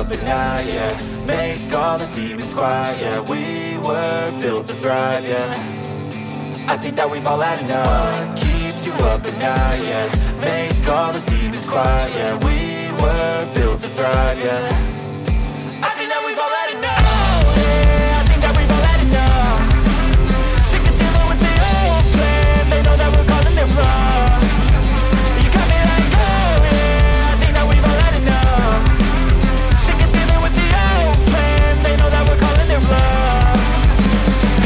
up at night, yeah. Make all the demons quiet, yeah. We were built to thrive, yeah. I think that we've all had enough. What keeps you up at night, yeah. Make all the demons quiet, yeah. We were built to thrive, yeah. I think that we've all had enough, yeah. I think that we've all had enough. Sick of dealing with the old plan. They know that we're calling it wrong. You got me like, oh yeah. I think that we've all had enough. Sick of dealing with the old plan. They know that we're calling it wrong.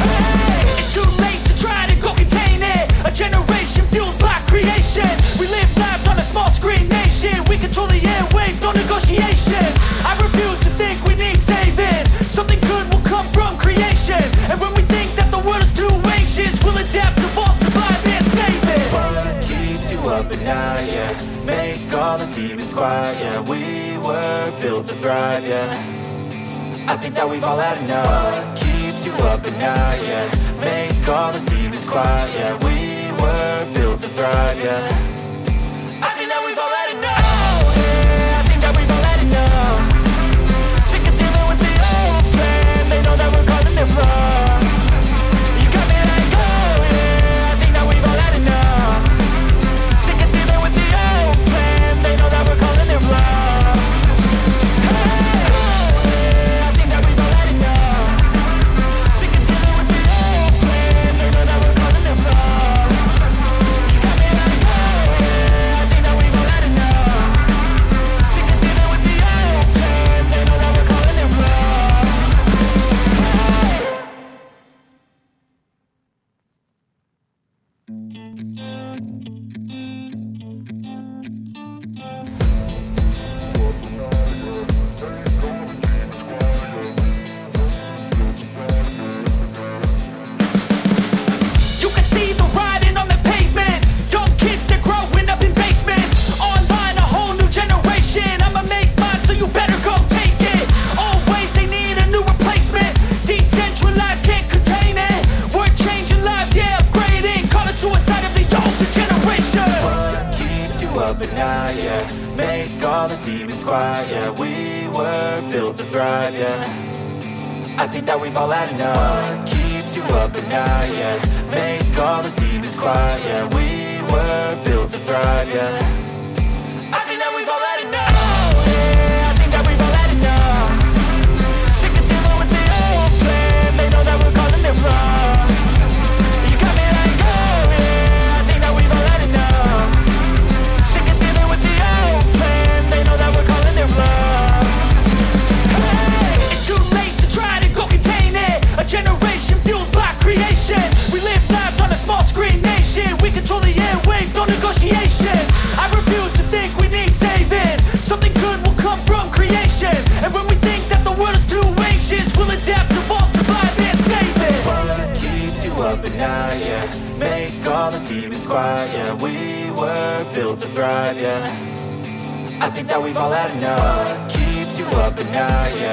Hey, it's too late to try to go contain it. A generation fueled by creation. We live lives on a small screen nation. We control the airwaves, no negotiation. I refuse to think we need saving. Something good will come from creation. And when we think that the world is too anxious, we'll adapt, evolve, survive and save it. What keeps you up at night, yeah. Make all the demons quiet, yeah. We were built to thrive, yeah. I think that we've all had enough. What keeps you up at night, yeah. Make all the demons quiet, yeah. We were built to thrive, yeah. I think that we've all had enough, yeah. I think that we've all had enough. Sick of dealing with the old plan. They know that we're calling it wrong. You got me like, oh yeah. I think that we've all had enough. Sick of dealing with the old plan. They know that we're calling it wrong. Hey, oh yeah. I think that we've all had enough. Sick of dealing with the old plan. They know that we're calling it wrong. You got me like, oh yeah. I think that we've all had enough. Sick of dealing with the old plan. They know that we're calling it wrong. You can see the writing on the pavement. Young kids, they're growing up in basements. Online, a whole new generation. I'ma make mine, so you better go take it. Always, they need a new replacement. Decentralized, can't contain it. We're changing lives, yeah, upgrading. Call it suicide of the older generation. What keeps you up at night, yeah. Make all the demons quiet, yeah. We were built to thrive, yeah. I think that we've all had enough. What keeps you up at night, yeah. Make all the demons quiet, yeah. We were built to thrive, yeah. I think that we've all had enough, yeah. I think that we've all had enough. Sick of dealing with the old plan. They know that we're calling it wrong. You got me like, oh yeah. I think that we've all had enough. Sick of dealing with the old plan. They know that we're calling it wrong. Hey, it's too late to try to go contain it. A generation fueled by creation. We live lives on a small screen nation. We control the airwaves, no negotiation. I refuse to think we need saving. Something good will come from creation. And when we think that the world is too anxious, we'll adapt, evolve, survive and save it. What keeps you up at night, yeah. Make all the demons quiet, yeah. We were built to thrive, yeah. I think that we've all had enough. What keeps you up at night, yeah.